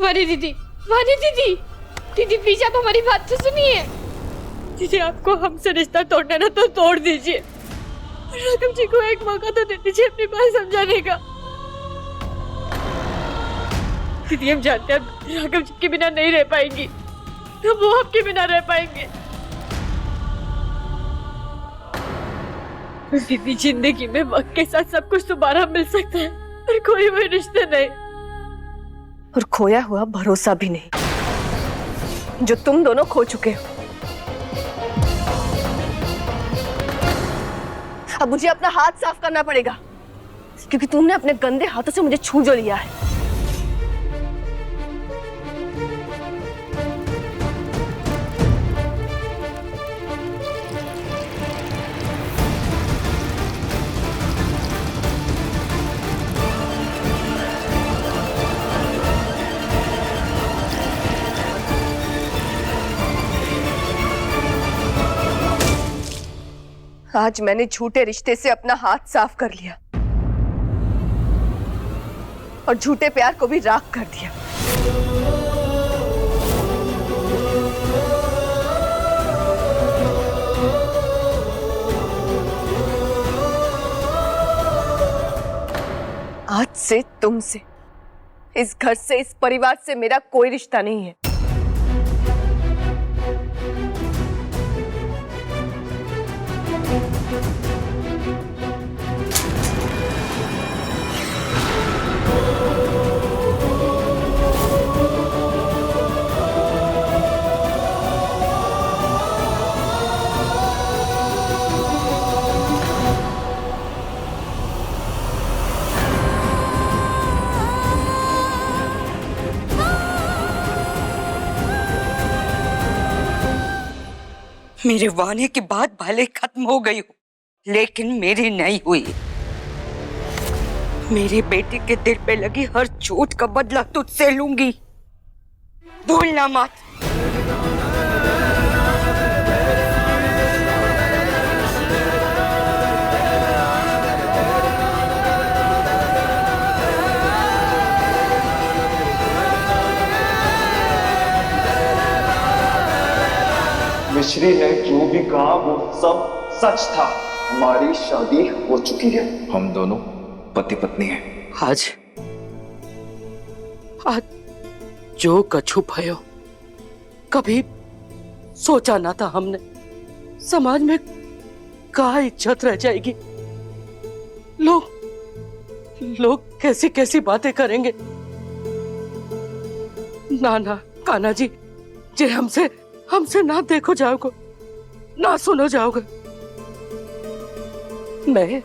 वानी दीदी, वानी दीदी, दीदी प्लीज आप हमारी बात तो सुनिए। दीदी आपको हमसे रिश्ता तोड़ना ना तो तोड़ दीजिए, राघव जी को एक मौका तो दे दीजिए अपनी बात समझाने का। दीदी हम जानते हैं राघव जी के बिना नहीं रह पाएंगी, तो वो आपके बिना रह पाएंगे। दीदी जिंदगी में वक्त के साथ सब कुछ दोबारा मिल सकता है, पर कोई हुए रिश्ते नहीं, और खोया हुआ भरोसा भी नहीं जो तुम दोनों खो चुके हो। अब मुझे अपना हाथ साफ करना पड़ेगा, क्योंकि तुमने अपने गंदे हाथों से मुझे छू जो लिया है। आज मैंने झूठे रिश्ते से अपना हाथ साफ कर लिया और झूठे प्यार को भी राख कर दिया। आज से तुमसे, इस घर से, इस परिवार से मेरा कोई रिश्ता नहीं है। मेरे वाने की बात भले खत्म हो गई हो, लेकिन मेरी नहीं हुई। मेरे बेटे के दिल पे लगी हर चोट का बदला तुझसे लूंगी, भूलना मत। मिश्री ने जो भी कहा वो सब सच था। हमारी शादी हो चुकी है, हम दोनों पति पत्नी हैं। आज जो कछु भयो कभी सोचा ना था हमने। समाज में क्या इज्जत रह जाएगी, लोग कैसी कैसी बातें करेंगे। ना कान्हा जी, जे हमसे ना देखो जाओगे, ना सुनो जाओगे। मैं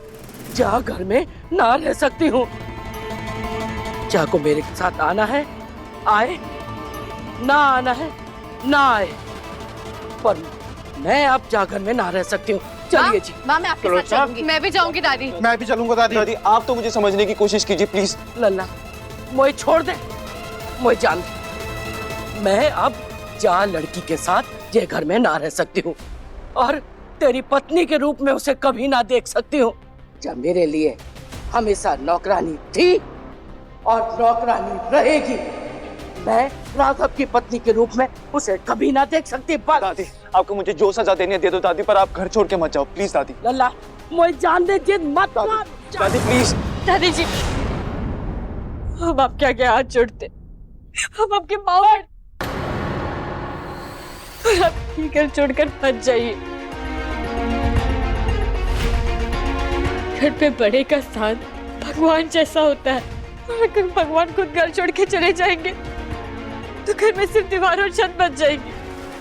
जा घर में ना रह सकती हूँ। जाको मेरे साथ आना है आए, ना आना है ना आए, पर मैं अब जाकर में ना रह सकती हूँ। चलिए जी। माँ मैं आपके साथ चलूंगी। मैं भी जाऊंगी दादी। मैं भी चलूंगा दादी। दादी आप तो मुझे समझने की कोशिश कीजिए प्लीज। लल्ला मोए छोड़ दे, मोए जान दे। मैं अब जा लड़की के साथ ये घर में ना रह सकती हूँ, और तेरी पत्नी के रूप में उसे कभी ना देख सकती हूँ। जब मेरे लिए हमेशा नौकरानी थी और नौकरानी रहेगी, मैं राघव की पत्नी के रूप में उसे कभी ना देख सकती। दादी आपको मुझे जो सजा देनी है दे दो दादी, पर आप घर छोड़ के मत जाओ प्लीज दादी। लल्ला मोए जान दे, जिद मत कर। दादी प्लीज। दादी जी हम आपके आगे हाथ जोड़ते, हम आपके पाँव आप घर छोड़कर मत जाइए। घर पे बड़े का स्थान भगवान जैसा होता है, और अगर भगवान खुद घर छोड़ के चले जाएंगे तो घर में सिर्फ दीवार और छत बच जाएगी।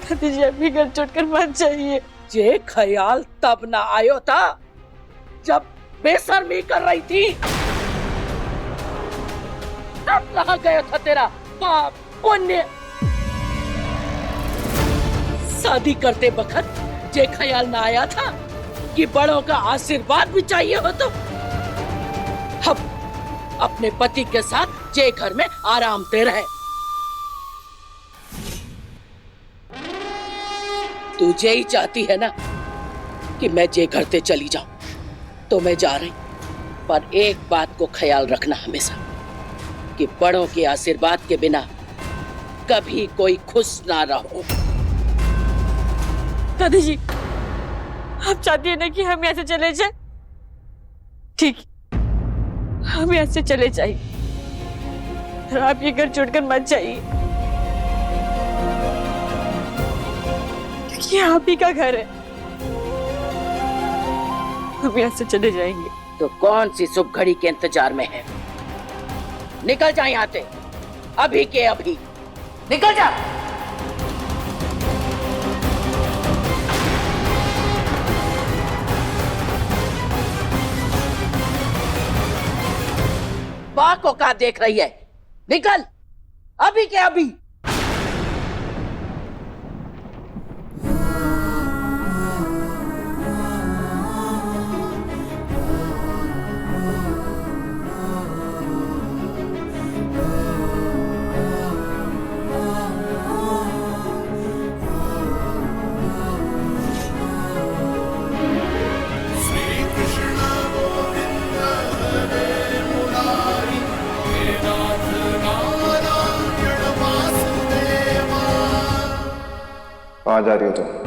दादी जी आप भी घर छोड़कर मत जाइए। ये ख्याल तब ना आयो था जब बेशर्मी कर रही थी। तब कहाँ गया था तेरा पाप पुण्य। शादी करते वक्त ये ख्याल ना आया था कि बड़ों का आशीर्वाद भी चाहिए हो। तो अब अपने पति के साथ ये घर में आराम से रहे। तू ये ही चाहती है ना कि मैं जे घर से चली जाऊं, तो मैं जा रही, पर एक बात को ख्याल रखना हमेशा कि बड़ों के आशीर्वाद के बिना कभी कोई खुश ना रहो। दादी जी, आप चाहती है ना कि हम यहाँ से चले जाए? ठीक, हम यहाँ से चले जाइए, और आप ये घर छोड़कर मत जाइए, क्योंकि ये आप ही का घर है। हम यहाँ से चले जाएंगे। तो कौन सी शुभ घड़ी के इंतजार में है? निकल जा यहाँ से, अभी के अभी निकल जा। बाँ को क्या देख रही है? निकल, अभी के अभी। कहाँ जा रही हो तुम?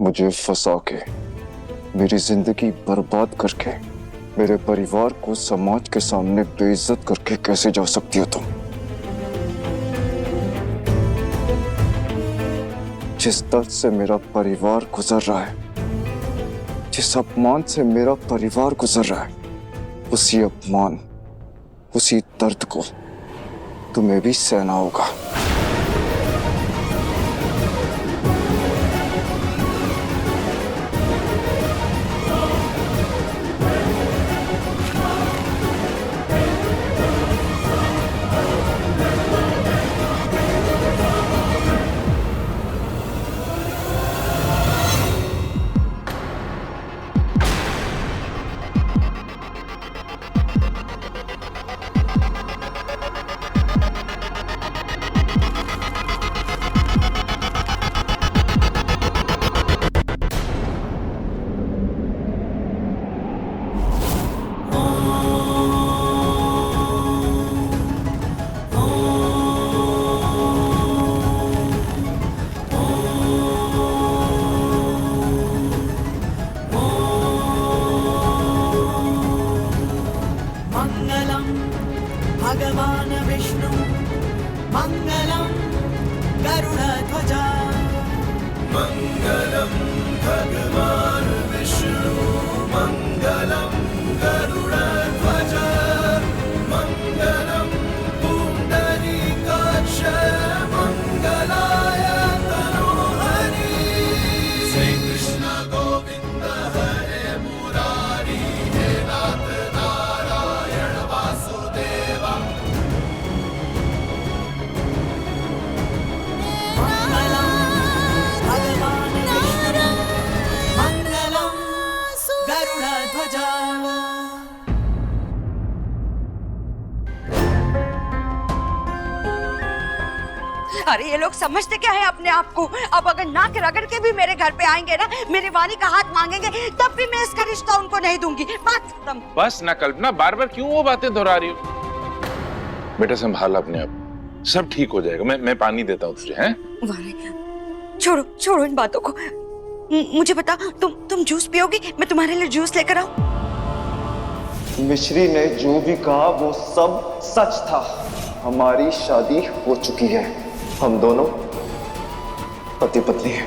मुझे फंसा के, मेरी जिंदगी बर्बाद करके, मेरे परिवार को समाज के सामने बेइज्जत करके कैसे जा सकती हो तुम? जिस दर्द से मेरा परिवार गुजर रहा है, जिस अपमान से मेरा परिवार गुजर रहा है, उसी अपमान, उसी दर्द को तुम्हें भी सहना होगा। भगवान विष्णु मंगलम गरुड़ध्वजा मंगलम भगवान विष्णु मंगलम गरुड़ध्वजा मंगलम पुंडरीकाक्ष मंगलाय तनोहरि श्री कृष्ण गोविंद हरे मुरारी हे नाथ नारायण वासुदेवा अरे ये लोग समझते क्या है अपने आप को? अब अगर नाक रगड़ के भी मेरे घर पे आएंगे ना, मेरे वानी का हाथ मांगेंगे, तब भी मैं इसका रिश्ता उनको नहीं दूंगी। बात खत्म। बस ना कल्पना, बार बार क्यों वो बातें दोहरा रही हो? बेटा संभाल अपने आप, सब ठीक हो जाएगा। मैं पानी देता हूँ तुझे। हैं? वानी छोड़ो छोड़ो इन बातों को। मुझे बता, तुम जूस पियोगी? मैं तुम्हारे लिए जूस लेकर आऊं? मिश्री ने जो भी कहा वो सब सच था। हमारी शादी हो चुकी है, हम दोनों पति पत्नी हैं।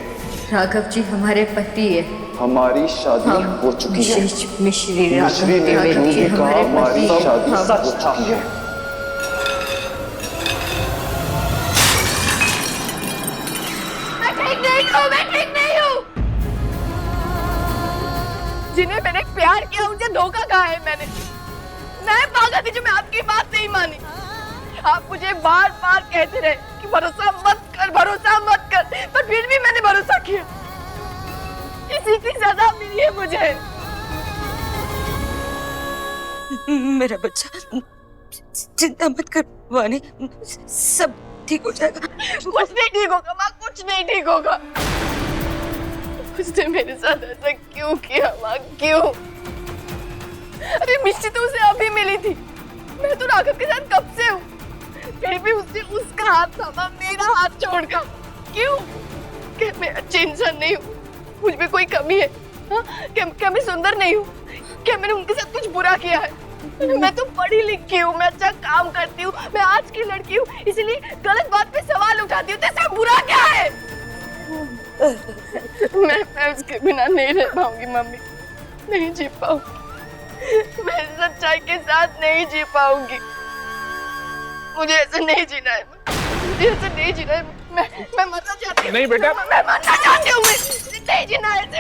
राघव जी हमारे पति है। हमारी शादी हो चुकी है। मिश्री ने जो भी कहा हमारी शादी सच था। मैं ठीक नहीं हूँ। जिन्हें मैंने प्यार किया उनसे धोखा कहा है मैंने। मैं पागल थी जो मैं आपकी बात नहीं मानी। आप मुझे बार बार कहते रहे कि भरोसा मत कर, पर फिर भी मैंने भरोसा किया। उसी की सजा मिली है मुझे। मेरा बच्चा, चिंता मत कर वानी, सब ठीक हो जाएगा। कुछ नहीं ठीक होगा माँ, कुछ नहीं ठीक होगा। उसने मेरे साथ ऐसा क्यों किया माँ, क्यों? अरे मिष्टी तो उसे अभी मिली थी, मैं तो राघव के साथ कब से हूँ, फिर भी उसने उसका हाथ थामा, मेरा हाथ छोड़कर। क्यों? क्या मैं अच्छी इंसान नहीं हूँ? मुझ में कोई कमी है? हाँ? क्या मैं सुंदर नहीं हूँ? क्या मैंने उनके साथ कुछ बुरा किया है? मैं तो पढ़ी लिखी हूँ, मैं अच्छा काम करती हूँ, मैं आज की लड़की हूँ, इसलिए गलत बात पे सवाल उठाती हूँ, तो इसमें बुरा क्या है? मैं उसके बिना नहीं रह पाऊंगी मम्मी, नहीं जी पाऊंगी, मैं सच्चाई के साथ नहीं जी पाऊंगी। मुझे ऐसे नहीं जीना है, मुझे ऐसे नहीं जीना है। मैं मरना चाहती हूँ। नहीं बेटा, मैं मरना चाहती हूँ, मैं नहीं जीना है ऐसे।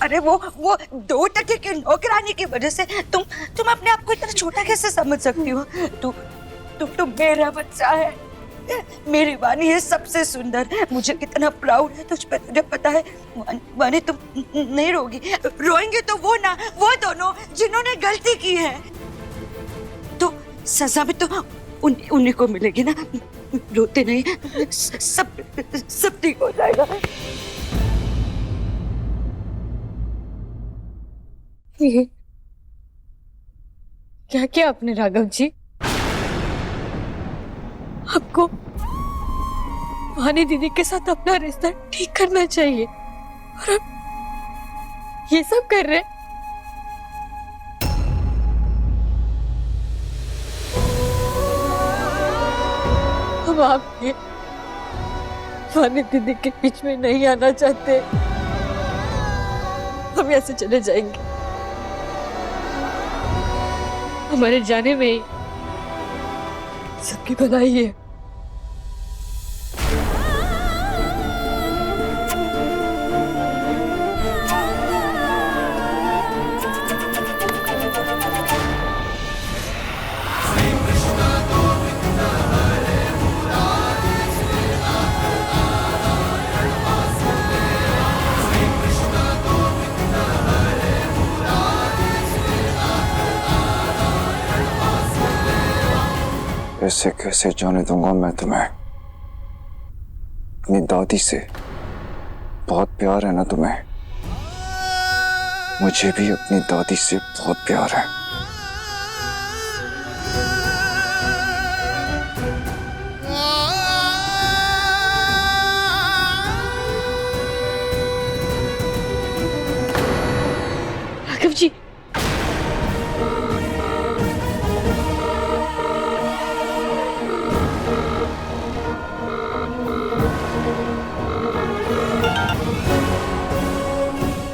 अरे वो 2 टके के नौकरानी की वजह से तुम अपने आप को इतना छोटा कैसे समझ सकती हो? तुम मेरा बच्चा है, मेरी वानी है सबसे सुंदर, मुझे कितना प्राउड है तुझ पर। तुझे पता है वानी, तुम नहीं रोगी, रोएंगे तो वो दोनों जिन्होंने गलती की है, तो सजा भी तो उन्हीं को मिलेगी ना। रोते नहीं, सब ठीक हो जाएगा। ये क्या किया आपने राघव जी? आपको वानी दीदी के साथ अपना रिश्ता ठीक करना चाहिए, और आप ये सब कर रहे हैं। हम आपके वानी दीदी के बीच में नहीं आना चाहते, हम यहाँ से चले जाएंगे। हमारे जाने में ही सबकी भलाई है। ऐसे कैसे जाने दूंगा मैं तुम्हें? अपनी दादी से बहुत प्यार है ना तुम्हें? मुझे भी अपनी दादी से बहुत प्यार है। राघव जी,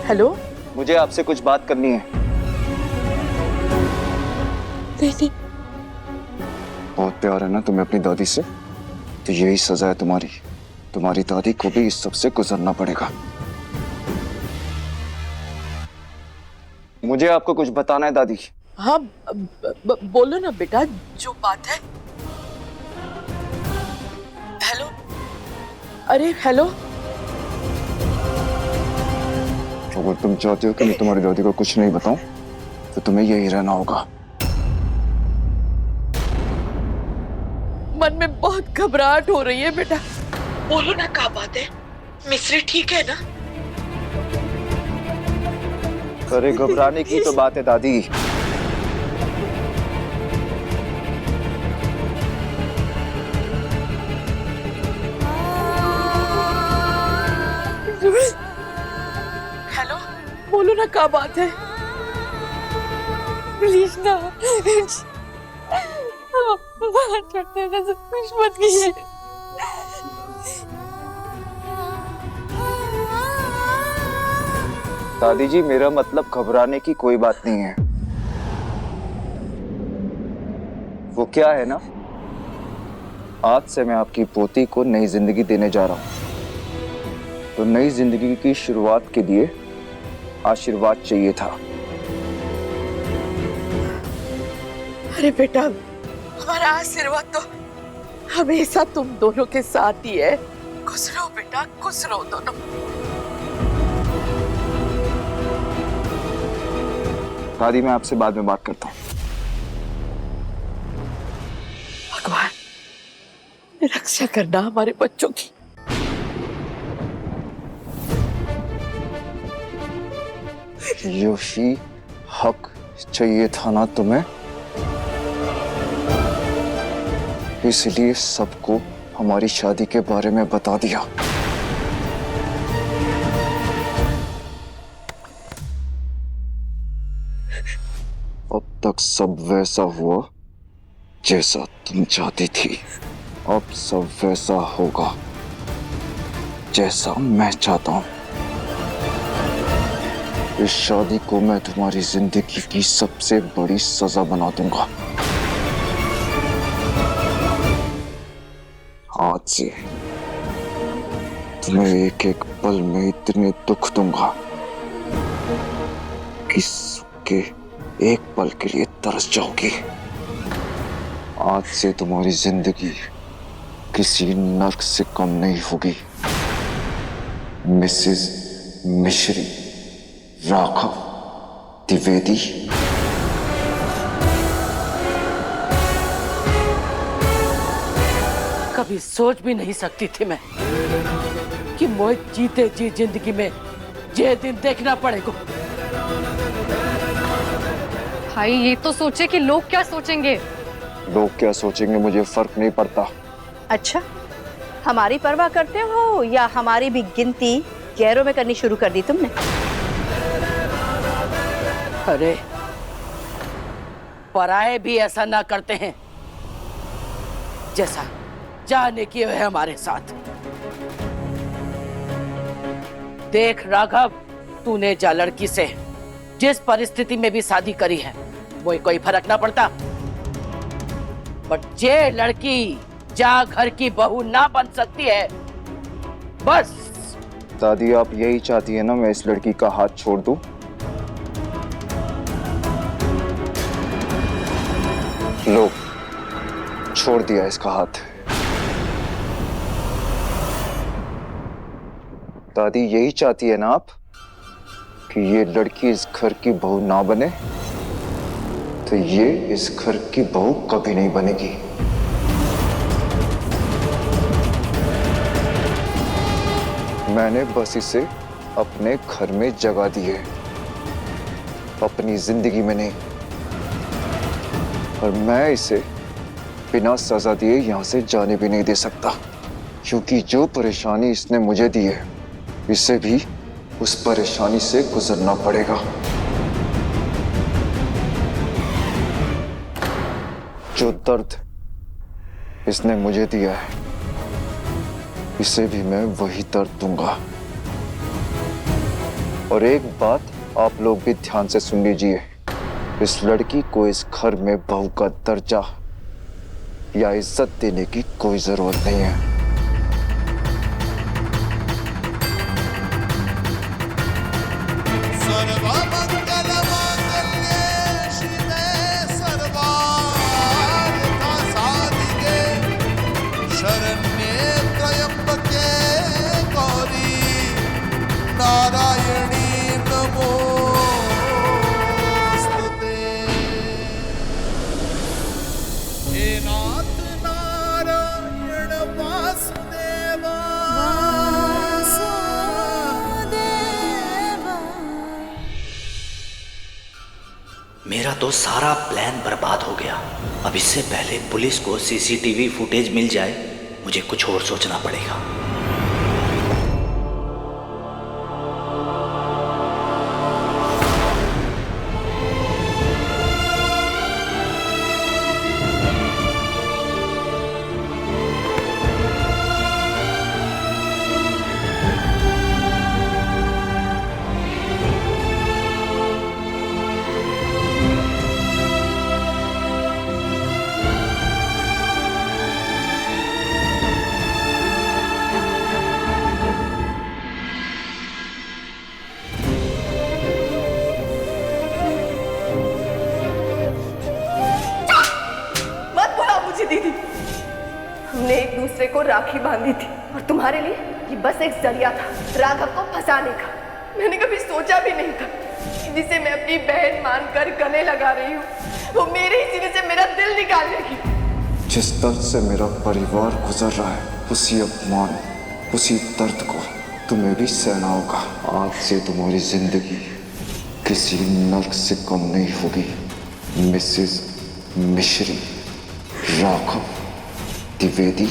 हेलो, मुझे आपसे कुछ बात करनी है। नहीं, बहुत प्यार है ना तुम्हें अपनी दादी से, तो यही सजा है तुम्हारी। तुम्हारी दादी को भी इस सब से गुजरना पड़ेगा। मुझे आपको कुछ बताना है दादी। हाँ, बोलो ना बेटा, जो बात है। हेलो, अरे हेलो। अगर तुम चाहते हो कि मैं तुम्हारी दादी को कुछ नहीं बताऊं, तो तुम्हें यही रहना होगा। मन में बहुत घबराहट हो रही है बेटा, बोलो ना क्या बात है। मिस्री ठीक है ना? अरे घबराने की तो बात है दादी। हेलो, बोलो ना क्या बात है। प्लीज ना, बात करते हैं, कुछ मत कीजिए। दादी जी, मेरा मतलब घबराने की कोई बात नहीं है। वो क्या है ना, आज से मैं आपकी पोती को नई जिंदगी देने जा रहा हूं, तो नई जिंदगी की शुरुआत के लिए आशीर्वाद चाहिए था। अरे बेटा, हमारा आशीर्वाद तो हमेशा तुम दोनों के साथ ही है। खुश रहो बेटा, खुश रहो दोनों। दादी मैं आपसे बाद में बात करता हूँ। भगवान रक्षा करना हमारे बच्चों की। यही हक चाहिए था ना तुम्हें, इसलिए सबको हमारी शादी के बारे में बता दिया। अब तक सब वैसा हुआ जैसा तुम चाहती थी, अब सब वैसा होगा जैसा मैं चाहता हूं। इस शादी को मैं तुम्हारी जिंदगी की सबसे बड़ी सजा बना दूंगा। आज से तुम्हें एक एक पल में इतने दुख दूंगा कि सुख के एक पल के लिए तरस जाओगी। आज से तुम्हारी जिंदगी किसी नर्क से कम नहीं होगी। मिसेस मिश्री राघव द्विवेदी। कभी सोच भी नहीं सकती थी मैं कि मुझे जीते जी जिंदगी में ये दिन देखना पड़ेगा। भाई ये तो सोचे कि लोग क्या सोचेंगे। लोग क्या सोचेंगे मुझे फर्क नहीं पड़ता। अच्छा, हमारी परवाह करते हो या हमारी भी गिनती गैरों में करनी शुरू कर दी तुमने? अरे पराये भी ऐसा ना करते हैं जैसा जाने किए हुए हमारे साथ। देख राघव, तूने जा लड़की से जिस परिस्थिति में भी शादी करी है वो कोई फर्क ना पड़ता, बट ये लड़की जा घर की बहू ना बन सकती है बस। दादी आप यही चाहती है ना मैं इस लड़की का हाथ छोड़ दूं? लो, छोड़ दिया इसका हाथ। दादी यही चाहती है ना आप कि ये लड़की इस घर की बहू ना बने? तो ये इस घर की बहू कभी नहीं बनेगी। मैंने बस इसे अपने घर में जगह दी है, अपनी जिंदगी में नहीं। और मैं इसे बिना सजा दिए यहां से जाने भी नहीं दे सकता, क्योंकि जो परेशानी इसने मुझे दी है इसे भी उस परेशानी से गुजरना पड़ेगा। जो दर्द इसने मुझे दिया है इसे भी मैं वही दर्द दूंगा। और एक बात आप लोग भी ध्यान से सुन लीजिए, इस लड़की को इस घर में बहू का दर्जा या इज्जत देने की कोई जरूरत नहीं है। मेरा तो सारा प्लान बर्बाद हो गया। अब इससे पहले पुलिस को सीसीटीवी फुटेज मिल जाए, मुझे कुछ और सोचना पड़ेगा। दूसरे को राखी बांधी थी और तुम्हारे लिए ये बस एक जरिया था राघव को फंसाने का। मैंने कभी सोचा भी नहीं था कि जिसे मैं अपनी बहन मानकर गले लगा रही हूँ वो मेरे ही सीने से मेरा दिल निकाल लेगी। जिस दर्द से मेरा परिवार गुजर रहा है, उसी अपमान, उसी दर्द को तुम्हें भी सहना होगा। आज से तुम्हारी जिंदगी किसी नर्क से कम नहीं होगी। मिसेस मिश्री, राघव द्विवेदी।